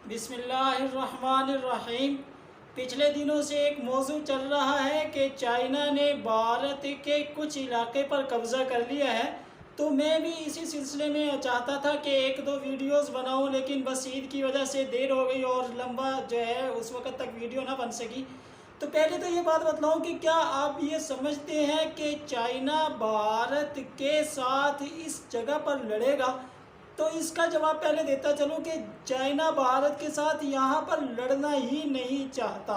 بسم اللہ الرحمن الرحیم۔ پچھلے دنوں سے ایک موضوع چل رہا ہے کہ چائنا نے بھارت کے کچھ علاقے پر قبضہ کر لیا ہے، تو میں بھی اسی سلسلے میں چاہتا تھا کہ ایک دو ویڈیوز بناؤں، لیکن بس عید کی وجہ سے دیر ہو گئی اور لمبا جو ہے اس وقت تک ویڈیو نہ بن سکی۔ تو پہلے تو یہ بات بتلاؤں کہ کیا آپ یہ سمجھتے ہیں کہ چائنا بھارت کے ساتھ اس جگہ پر لڑے گا؟ تو اس کا جواب پہلے دیتا چلوں کہ چائنا بھارت کے ساتھ یہاں پر لڑنا ہی نہیں چاہتا۔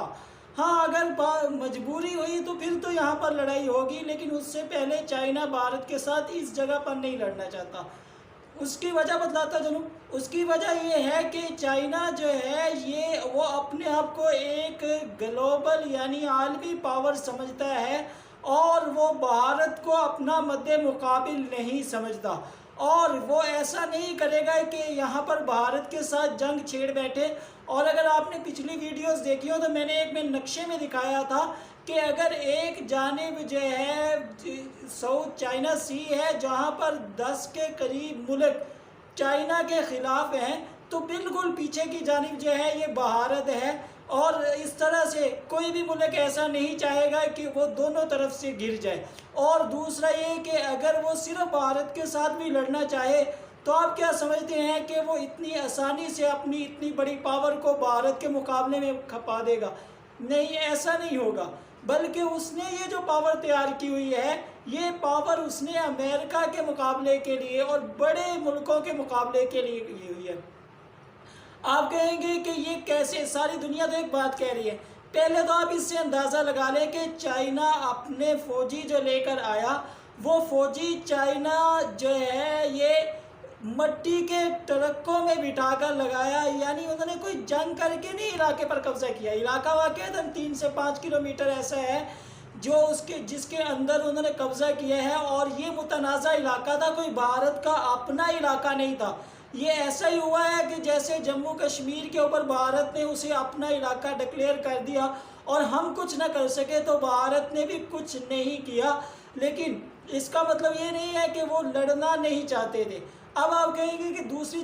ہاں، اگر مجبوری ہوئی تو پھر تو یہاں پر لڑائی ہوگی، لیکن اس سے پہلے چائنا بھارت کے ساتھ اس جگہ پر نہیں لڑنا چاہتا۔ اس کی وجہ بتلاتا چلوں۔ اس کی وجہ یہ ہے کہ چائنا جو ہے وہ اپنے آپ کو ایک گلوبل یعنی عالمی پاور سمجھتا ہے، اور وہ بھارت کو اپنا مد مقابل نہیں سمجھتا، اور وہ ایسا نہیں کرے گا کہ یہاں پر بھارت کے ساتھ جنگ چھیڑ بیٹھے۔ اور اگر آپ نے پچھلی ویڈیوز دیکھی ہو تو میں نے ایک نقشے میں دکھایا تھا کہ اگر ایک جانب جو ہے ساؤتھ چائنا سی ہے جہاں پر 10 کے قریب ملک چائنا کے خلاف ہیں، تو بالکل پیچھے کی جانب جو ہے یہ بھارت ہے، اور اس طرح سے کوئی بھی ملک ایسا نہیں چاہے گا کہ وہ دونوں طرف سے گر جائے۔ اور دوسرا یہ کہ اگر وہ صرف بھارت کے ساتھ بھی لڑنا چاہے تو آپ کیا سمجھتے ہیں کہ وہ اتنی آسانی سے اپنی اتنی بڑی پاور کو بھارت کے مقابلے میں کھپا دے گا؟ نہیں، ایسا نہیں ہوگا، بلکہ اس نے یہ جو پاور تیار کی ہوئی ہے، یہ پاور اس نے امریکہ کے مقابلے کے لیے اور بڑے ملکوں کے مقابلے کے لیے کی ہوئی ہے۔ آپ کہیں گے کہ یہ کیسے؟ ساری دنیا تو ایک بات کہہ رہی ہے۔ پہلے تو آپ اس سے اندازہ لگا لیں کہ چائنا اپنے فوجی جو لے کر آیا، وہ فوجی چائنا جو ہے یہ مٹی کے ٹرکوں میں بٹھا کر لگایا، یعنی انہوں نے کوئی جنگ کر کے نہیں علاقے پر قبضہ کیا۔ علاقہ واقعتاً 3 سے 5 کلومیٹر ایسا ہے جو جس کے اندر انہوں نے قبضہ کیا ہے، اور یہ متنازع علاقہ تھا، کوئی بھارت کا اپنا علاقہ نہیں تھا۔ یہ ایسا ہی ہوا ہے کہ جیسے جموں کشمیر کے اوپر بھارت نے اسے اپنا علاقہ ڈکلیئر کر دیا اور ہم کچھ نہ کر سکے، تو بھارت نے بھی کچھ نہیں کیا۔ لیکن اس کا مطلب یہ نہیں ہے کہ وہ لڑنا نہیں چاہتے تھے۔ اب آپ کہیں گے کہ دوسری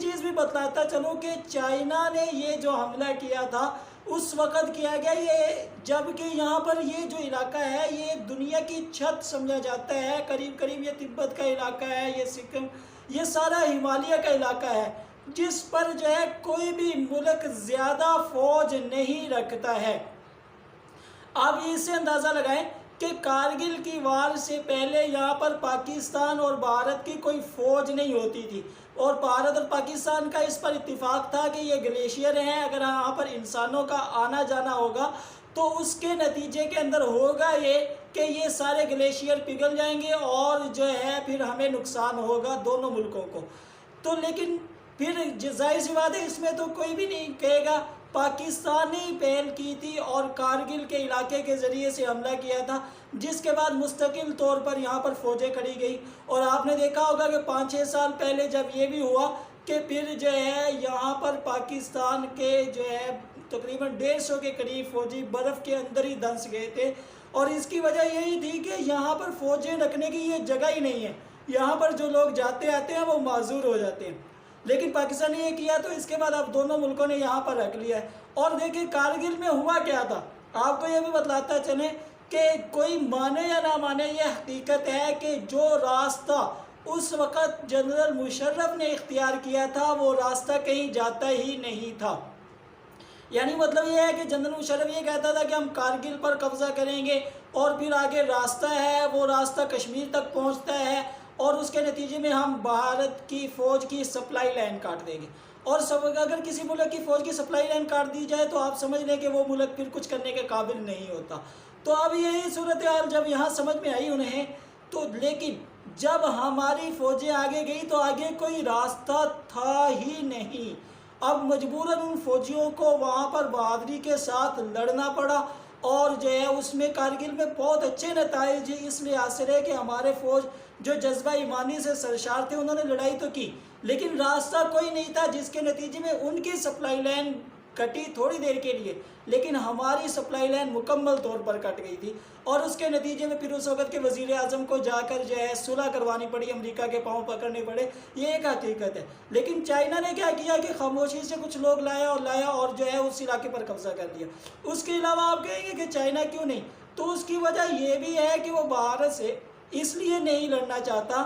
چیز بھی بتلاتا چلوں کہ چائنا نے یہ جو حملہ کیا تھا اس وقت کیا گیا، یہ جبکہ یہاں پر یہ جو علاقہ ہے یہ دنیا کی چھت سمجھا جاتا ہے، قریب قریب یہ تبت کا علاقہ ہے، یہ سکم، یہ سارا ہمالیہ کا علاقہ ہے، جس پر جو ہے کوئی بھی ملک زیادہ فوج نہیں رکھتا ہے۔ آپ اس سے اندازہ لگائیں کہ کارگل کی وار سے پہلے یہاں پر پاکستان اور بھارت کی کوئی فوج نہیں ہوتی تھی، اور بھارت اور پاکستان کا اس پر اتفاق تھا کہ یہ گلیشیئر ہیں، اگر یہاں پر انسانوں کا آنا جانا ہوگا تو اس کے نتیجے کے اندر ہوگا یہ کہ یہ سارے گلیشیئر پگھل جائیں گے، اور جو ہے پھر ہمیں نقصان ہوگا دونوں ملکوں کو۔ تو لیکن پھر ظاہر سی بات ہے، اس میں تو کوئی بھی نہیں کہے گا پاکستان نے پہل کی تھی اور کارگل کے علاقے کے ذریعے سے حملہ کیا تھا، جس کے بعد مستقل طور پر یہاں پر فوجیں کھڑی گئی۔ اور آپ نے دیکھا ہوگا کہ 5-6 سال پہلے جب یہ بھی ہوا کہ پھر جو ہے یہاں پر پاکستان کے جو ہے تقریباً 150 کے قریب فوجی برف کے اندر ہی دھنس گئے تھے، اور اس کی وجہ یہی تھی کہ یہاں پر فوجیں رکھنے کی یہ جگہ ہی نہیں ہے، یہاں پر جو لوگ جاتے آتے ہیں وہ معذور ہو جاتے ہیں۔ لیکن پاکستان نے یہ کیا تو اس کے بعد اب دونوں ملکوں نے یہاں پر رکھ لیا ہے۔ اور دیکھیں کارگل میں ہوا کیا تھا، آپ کو یہ بھی بتلاتا چلیں کہ کوئی مانے یا نہ مانے یہ حقیقت ہے کہ جو راستہ اس وقت جنرل مشرف نے اختیار کیا تھا وہ راستہ کہیں جاتا ہی نہیں تھا۔ یعنی مطلب یہ ہے کہ جنرل مشرف یہ کہتا تھا کہ ہم کارگل پر قبضہ کریں گے، اور پھر آگے راستہ ہے وہ راستہ کشمیر تک پہنچتا ہے، اور اس کے نتیجے میں ہم بھارت کی فوج کی سپلائی لائن کاٹ دیں گے۔ اور اگر کسی ملک کی فوج کی سپلائی لائن کاٹ دی جائے تو آپ سمجھ لیں کہ وہ ملک پھر کچھ کرنے کے قابل نہیں ہوتا۔ تو اب یہی صورتحال جب یہاں سمجھ میں آئی انہیں، تو لیکن جب ہماری فوجیں آگے گئی تو آگے کوئی راستہ تھا ہی نہیں۔ اب مجبوراً ان فوجیوں کو وہاں پر بہادری کے ساتھ لڑنا پڑا، اور جو ہے اس میں کارگل میں بہت اچھے نتائج اس لحاظ سے رہے کہ ہمارے فوج جو جذبہ ایمانی سے سرشار تھے انہوں نے لڑائی تو کی، لیکن راستہ کوئی نہیں تھا، جس کے نتیجے میں ان کی سپلائی لائن کٹی تھوڑی دیر کے لیے، لیکن ہماری سپلائی لائن مکمل طور پر کٹ گئی تھی، اور اس کے نتیجے میں پھر اس وقت کے وزیر اعظم کو جا کر جو ہے صلح کروانی پڑی، امریکہ کے پاؤں پکڑنے پڑے، یہ ایک حقیقت ہے۔ لیکن چائنا نے کیا کیا کہ خاموشی سے کچھ لوگ لایا اور جو ہے اس علاقے پر قبضہ کر لیا۔ اس کے علاوہ آپ کہیں گے کہ چائنا کیوں نہیں، تو اس کی وجہ یہ بھی ہے کہ وہ بھارت سے اس لیے نہیں لڑنا چاہتا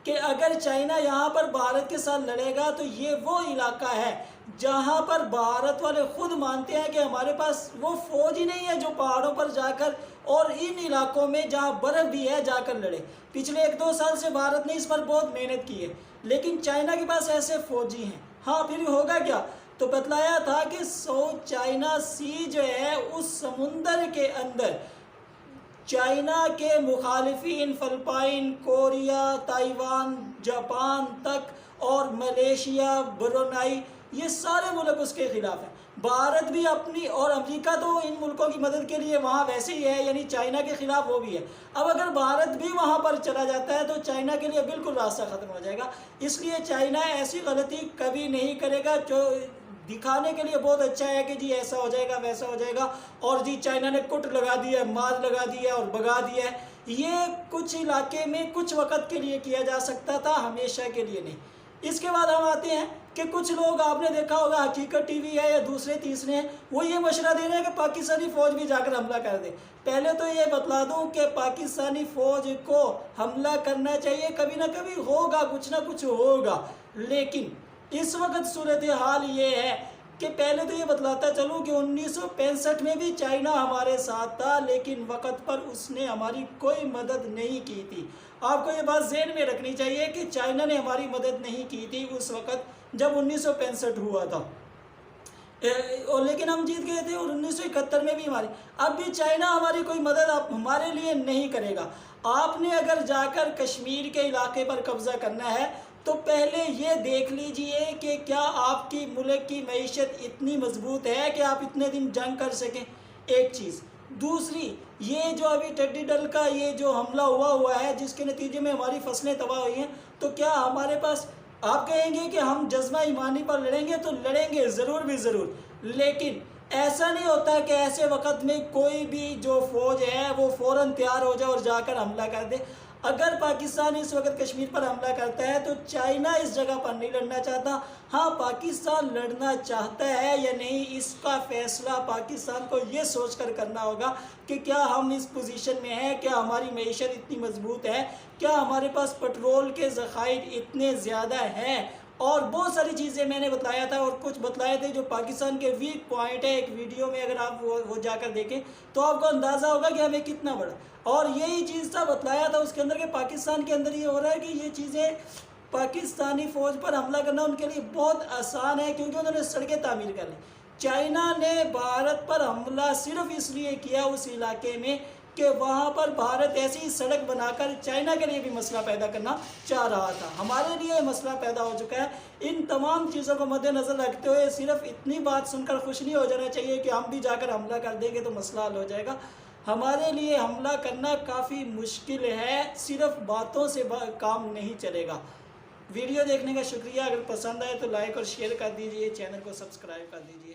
کہ اگر چائنا یہاں پر بھارت کے ساتھ لڑے گا تو یہ وہ علاقہ ہے جہاں پر بھارت والے خود مانتے ہیں کہ ہمارے پاس وہ فوج ہی نہیں ہے جو پہاڑوں پر جا کر اور ان علاقوں میں جہاں برف بھی ہے جا کر لڑے۔ پچھلے 1-2 سال سے بھارت نے اس پر بہت محنت کی ہے، لیکن چائنا کے پاس ایسے فوجی ہیں۔ ہاں پھر ہوگا کیا، تو بتلایا تھا کہ ساؤتھ چائنا سی جو ہے اس سمندر کے اندر چائنا کے مخالفین فلپائن، کوریا، تائیوان، جاپان تک اور ملیشیا، برونائی، یہ سارے ملک اس کے خلاف ہیں۔ بھارت بھی اپنی اور امریکہ تو ان ملکوں کی مدد کے لیے وہاں ویسے ہی ہے، یعنی چائنا کے خلاف وہ بھی ہے۔ اب اگر بھارت بھی وہاں پر چلا جاتا ہے تو چائنا کے لیے بالکل راستہ ختم ہو جائے گا، اس لیے چائنا ایسی غلطی کبھی نہیں کرے گا جو دکھانے کے لیے بہت اچھا ہے کہ جی ایسا ہو جائے گا ویسا ہو جائے گا، اور جی چائنا نے کٹ لگا دیا ہے، مار لگا دیا ہے اور بگا دیا ہے۔ یہ کچھ علاقے میں کچھ وقت کے لیے کیا جا سکتا تھا، ہمیشہ کے لیے نہیں۔ اس کے بعد ہم آتے ہیں کہ کچھ لوگ آپ نے دیکھا ہوگا، حقیقت ٹی وی ہے یا دوسرے تیسرے ہیں، وہ یہ مشورہ دے رہے ہیں کہ پاکستانی فوج بھی جا کر حملہ کر دے۔ پہلے تو یہ بتلا دوں کہ پاکستانی فوج کو حملہ کرنا چاہیے، کبھی نہ کبھی ہوگا، کچھ نہ کچھ ہوگا، لیکن اس وقت صورتحال یہ ہے کہ پہلے تو یہ بتلاتا چلوں کہ 1965 میں بھی چائنا ہمارے ساتھ تھا، لیکن وقت پر اس نے ہماری کوئی مدد نہیں کی تھی۔ آپ کو یہ بات ذہن میں رکھنی چاہیے کہ چائنا نے ہماری مدد نہیں کی تھی اس وقت جب 1965 ہوا تھا، لیکن ہم جیت گئے تھے، اور 1971 میں بھی ہماری۔ اب بھی چائنا ہماری کوئی مدد ہمارے لیے نہیں کرے گا۔ آپ نے اگر جا کر کشمیر کے علاقے پر قبضہ کرنا ہے تو پہلے یہ دیکھ لیجئے کہ کیا آپ کی ملک کی معیشت اتنی مضبوط ہے کہ آپ اتنے دن جنگ کر سکیں، ایک چیز۔ دوسری، یہ جو ابھی ٹڈی دل کا یہ جو حملہ ہوا ہے جس کے نتیجے میں ہماری فصلیں تباہ ہوئی ہیں، تو کیا ہمارے پاس، آپ کہیں گے کہ ہم جذبہ ایمانی پر لڑیں گے، تو لڑیں گے ضرور بھی ضرور، لیکن ایسا نہیں ہوتا کہ ایسے وقت میں کوئی بھی جو فوج ہے وہ فوراً تیار ہو جائے اور جا کر حملہ کر دے۔ اگر پاکستان اس وقت کشمیر پر حملہ کرتا ہے تو چائنا اس جگہ پر نہیں لڑنا چاہتا۔ ہاں پاکستان لڑنا چاہتا ہے یا نہیں، اس کا فیصلہ پاکستان کو یہ سوچ کر کرنا ہوگا کہ کیا ہم اس پوزیشن میں ہیں، کیا ہماری معیشت اتنی مضبوط ہے، کیا ہمارے پاس پٹرول کے ذخائر اتنے زیادہ ہیں، اور بہت ساری چیزیں میں نے بتلایا تھا، اور کچھ بتلائے تھے جو پاکستان کے ویک پوائنٹ ہے۔ ایک ویڈیو میں اگر آپ وہ جا کر دیکھیں تو آپ کو اندازہ ہوگا کہ ہمیں کتنا بڑا، اور یہی چیز تھا بتلایا تھا اس کے اندر کہ پاکستان کے اندر یہ ہو رہا ہے کہ یہ چیزیں پاکستانی فوج پر حملہ کرنا ان کے لیے بہت آسان ہے، کیونکہ انہوں نے سڑکیں تعمیر کر لی۔ چائنا نے بھارت پر حملہ صرف اس لیے کیا اس علاقے میں کہ وہاں پر بھارت ایسی سڑک بنا کر چائنا کے لیے بھی مسئلہ پیدا کرنا چاہ رہا تھا، ہمارے لیے مسئلہ پیدا ہو چکا ہے۔ ان تمام چیزوں کو مد نظر رکھتے ہوئے صرف اتنی بات سن کر خوش نہیں ہو جانا چاہیے کہ ہم بھی جا کر حملہ کر دیں گے تو مسئلہ حل ہو جائے گا۔ ہمارے لیے حملہ کرنا کافی مشکل ہے، صرف باتوں سے کام نہیں چلے گا۔ ویڈیو دیکھنے کا شکریہ، اگر پسند آئے تو لائک اور شیئر کر دیجئے، چینل کو سبسکرائب کر دیجئے۔